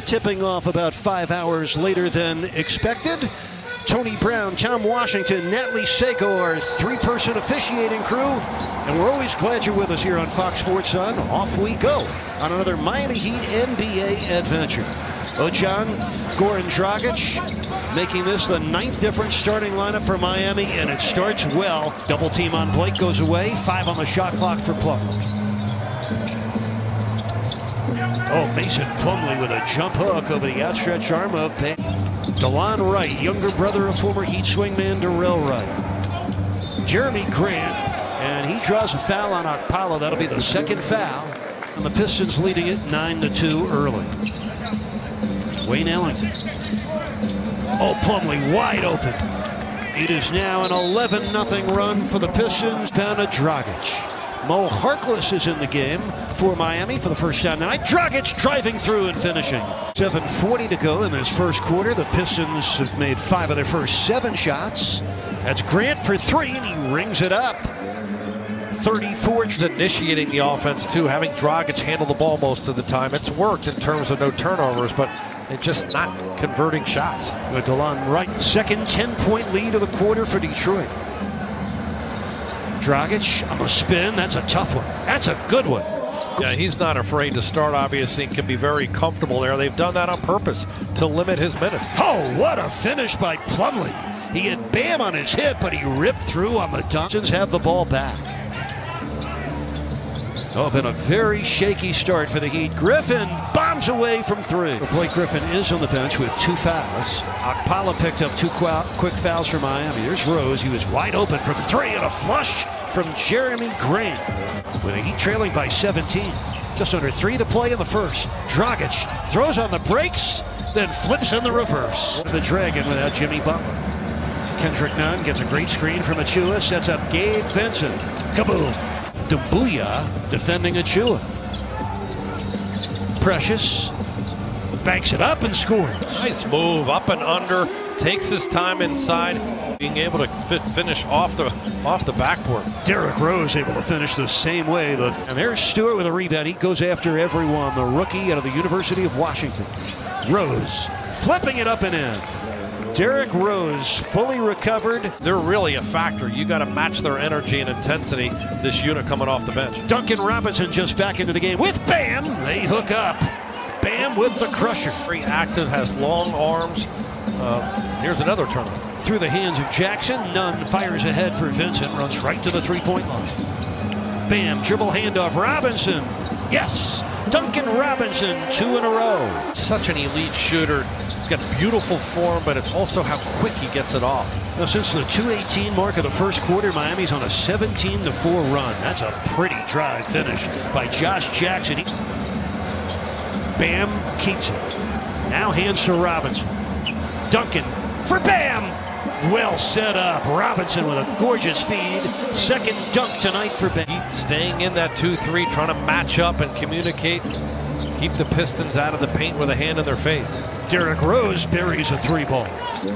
tipping off about 5 hours later than expected. Tony Brown, Tom Washington, Natalie Seiko, our three-person officiating crew. And we're always glad you're with us here on Fox Sports Sun. Off we go on another Miami Heat NBA adventure. Ojan, Goran Dragic making this the 9th different starting lineup for Miami, and it starts well. Double team on Blake goes away. 5 on the shot clock for Plumlee. Oh, Mason Plumlee with a jump hook over the outstretched arm of Bam. DeLon Wright, younger brother of former Heat swingman Darrell Wright. Jeremy Grant, and he draws a foul on Okpala. That'll be the second foul. And the Pistons leading it 9-2 early. Wayne Ellington. Oh, Plumlee wide open. It is now an 11-0 run for the Pistons down to Dragic. Mo Harkless is in the game for Miami for the first time tonight. Dragic driving through and finishing. 7:40 to go in this first quarter. The Pistons have made 5 of their first 7 shots. That's Grant for 3, and he rings it up. 34. Initiating the offense, too, having Dragic handle the ball most of the time. It's worked in terms of no turnovers, but they're just not converting shots. DeLon Wright, second 10-point lead of the quarter for Detroit. Dragic on the spin. That's a tough one. That's a good one. Yeah, he's not afraid to start, obviously, and can be very comfortable there. They've done that on purpose to limit his minutes. Oh, what a finish by Plumlee. He had Bam on his hip, but he ripped through on the dunk. Pistons have the ball back. Oh, been a very shaky start for the Heat. Griffin bombs away from 3. Blake Griffin is on the bench with 2 fouls. Okpala picked up 2 quick fouls for Miami. Here's Rose. He was wide open from 3 and a flush from Jeremy Grant. With the Heat trailing by 17. Just under 3 to play in the first. Dragic throws on the brakes, then flips in the reverse. The Dragon without Jimmy Butler. Kendrick Nunn gets a great screen from Achua. Sets up Gabe Vincent. Kaboom. Doumbouya defending Achua. Precious banks it up and scores. Nice move, up and under, takes his time inside, being able to finish off the backboard. Derrick Rose able to finish the same way. And there's Stewart with a rebound. He goes after everyone. The rookie out of the University of Washington. Rose flipping it up and in. Derrick Rose fully recovered. They're really a factor. You got to match their energy and intensity, this unit coming off the bench. Duncan Robinson just back into the game with Bam. They hook up. Bam with the crusher. Very active, has long arms. Here's another turnover. Through the hands of Jackson. Nunn fires ahead for Vincent. Runs right to the three-point line. Bam, dribble handoff. Robinson. Yes. Duncan Robinson, 2 in a row. Such an elite shooter. He's got beautiful form, but it's also how quick he gets it off. Now, since the 2:18 mark of the first quarter, Miami's on a 17-4 run. That's a pretty dry finish by Josh Jackson. Bam keeps it. Now hands to Robinson. Duncan for Bam. Well set up. Robinson with a gorgeous feed. Second dunk tonight for Bam. He's staying in that 2-3, trying to match up and communicate. Keep the Pistons out of the paint with a hand in their face. Derrick Rose buries a 3-ball.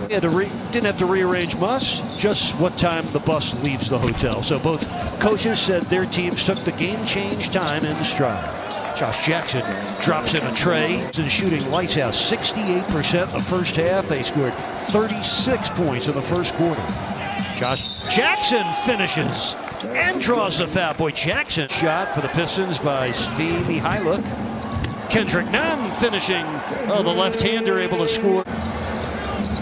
Didn't have to rearrange much, just what time the bus leaves the hotel. So both coaches said their teams took the game change time in stride. Josh Jackson drops in a tray. And shooting lights out 68% in the first half. They scored 36 points in the first quarter. Josh Jackson finishes and draws the foul. Boy, Jackson shot for the Pistons by Svi Mihailuk. Kendrick Nunn finishing. Oh, the left-hander able to score.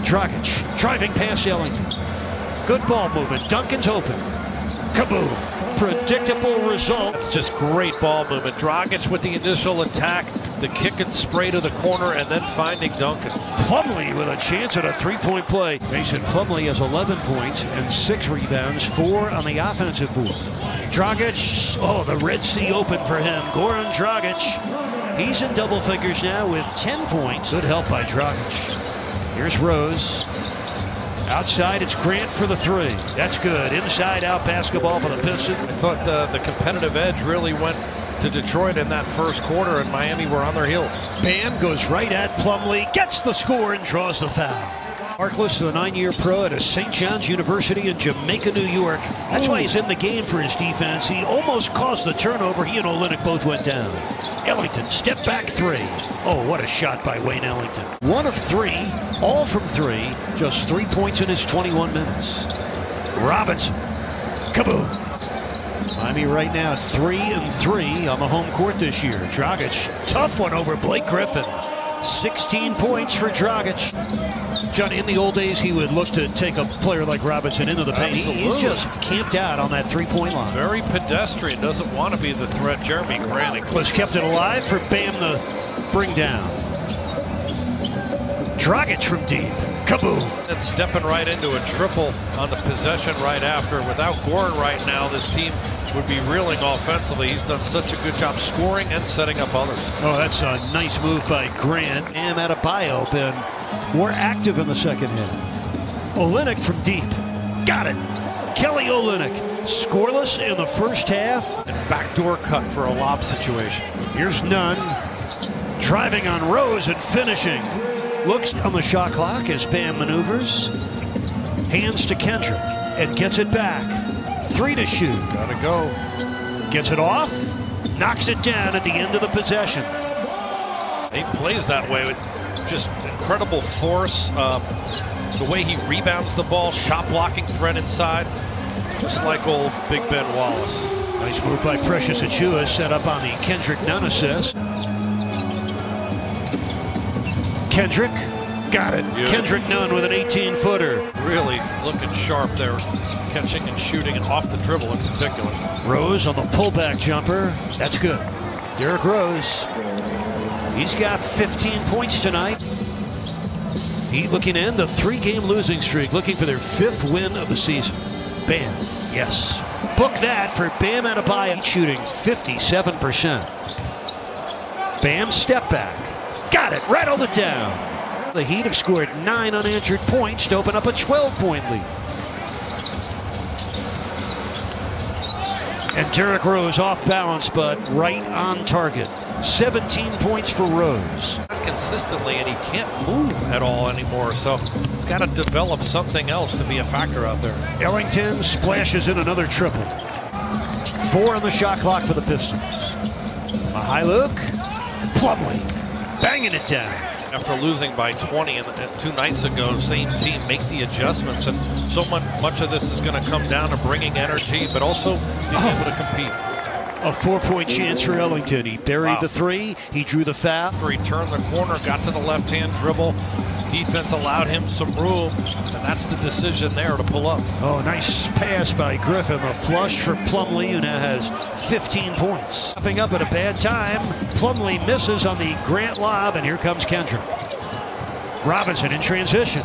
Dragic driving past Ellington. Good ball movement. Duncan's open. Kaboom. Predictable result. It's just great ball movement. Dragic with the initial attack, the kick and spray to the corner, and then finding Duncan. Plumlee with a chance at a 3-point play. Mason Plumlee has 11 points and 6 rebounds, 4 on the offensive board. Dragic, oh, the Red Sea open for him. Goran Dragic, he's in double figures now with 10 points. Good help by Dragic. Here's Rose. Outside, it's Grant for the 3. That's good. Inside-out basketball for the Pistons. I thought the competitive edge really went to Detroit in that first quarter, and Miami were on their heels. Bam goes right at Plumlee, gets the score, and draws the foul. Markless, the 9-year pro at a St. John's University in Jamaica, New York. That's why he's in the game for his defense. He almost caused the turnover. He and Olynyk both went down. Ellington, step back three. Oh, what a shot by Wayne Ellington. 1 of 3, all from 3. Just 3 points in his 21 minutes. Robinson, kaboom. Miami right now 3-3 on the home court this year. Dragic, tough one over Blake Griffin. 16 points for Dragic. John, in the old days, he would look to take a player like Robinson into the paint. He's just camped out on that three-point line. Very pedestrian, doesn't want to be the threat. Jeremy Grant was kept it alive for Bam to bring down. Dragic from deep. Kaboom. And stepping right into a triple on the possession right after. Without Gordon right now, this team would be reeling offensively. He's done such a good job scoring and setting up others. Oh, that's a nice move by Grant. And Adebayo been more active in the second half. Olynyk from deep. Got it. Kelly Olynyk. Scoreless in the first half. And backdoor cut for a lob situation. Here's Nunn. Driving on Rose and finishing. Looks on the shot clock as Bam maneuvers. Hands to Kendrick and gets it back. 3 to shoot. Gotta go. Gets it off. Knocks it down at the end of the possession. He plays that way with just incredible force. The way he rebounds the ball, shot blocking threat inside. Just like old Big Ben Wallace. Nice move by Precious Achiuwa, set up on the Kendrick Nunn assist. Kendrick, got it. Yeah. Kendrick Nunn with an 18-footer. Really looking sharp there, catching and shooting and off the dribble in particular. Rose on the pullback jumper. That's good. Derrick Rose. He's got 15 points tonight. Heat looking to end the 3-game losing streak, looking for their 5th win of the season. Bam. Yes. Book that for Bam Adebayo, shooting 57%. Bam step back. Got it. Rattled it down. The Heat have scored 9 unanswered points to open up a 12-point lead. And Derrick Rose off balance, but right on target. 17 points for Rose. Consistently, and he can't move at all anymore, so he's got to develop something else to be a factor out there. Ellington splashes in another triple. 4 on the shot clock for the Pistons. A high look. Plumlee banging it down. After losing by 20 and 2 nights ago, same team make the adjustments, and so much of this is going to come down to bringing energy, but also being able to compete. A 4-point chance for Ellington. He buried the 3. He drew the foul. After he turned the corner, got to the left-hand dribble. Defense allowed him some room, and that's the decision there to pull up. Oh, nice pass by Griffin. A flush for Plumlee, who now has 15 points. Popping up at a bad time. Plumlee misses on the Grant lob, and here comes Kendrick. Robinson in transition.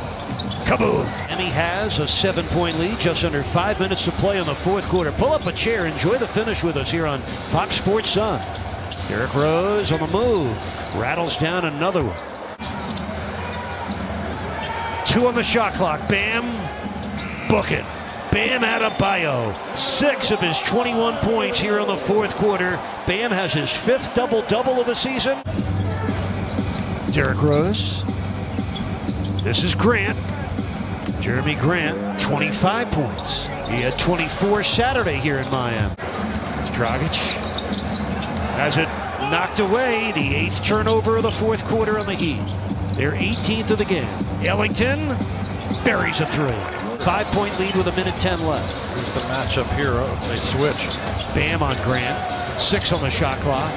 Kaboom! And he has a 7-point lead, just under 5 minutes to play in the 4th quarter. Pull up a chair, enjoy the finish with us here on Fox Sports Sun. Derrick Rose on the move. Rattles down another one. 2 on the shot clock. Bam. Book it. Bam Adebayo. 6 of his 21 points here in the 4th quarter. Bam has his 5th double-double of the season. Derrick Rose. This is Grant. Jeremy Grant, 25 points. He had 24 Saturday here in Miami. Dragic has it knocked away. The 8th turnover of the 4th quarter on the Heat. They're 18th of the game. Ellington buries a 3. 5-point lead with 1:10 left. Here's the matchup here. They switch. Bam on Grant. 6 on the shot clock.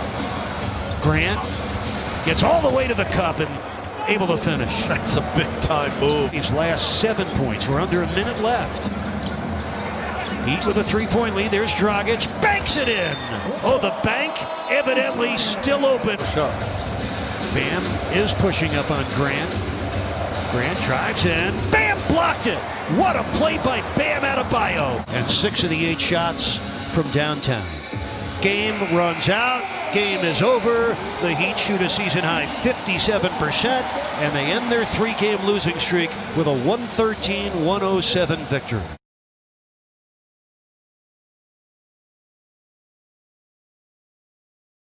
Grant gets all the way to the cup and able to finish. That's a big-time move. His last 7 points. We're under a minute left. Heat with a 3-point lead. There's Dragic. Banks it in. Oh, the bank evidently still open. Sure. Bam is pushing up on Grant. Grant drives in. Bam blocked it. What a play by Bam Adebayo. And 6 of the 8 shots from downtown. Game runs out. Game is over. The Heat shoot a season-high 57%, and they end their 3-game losing streak with a 113-107 victory.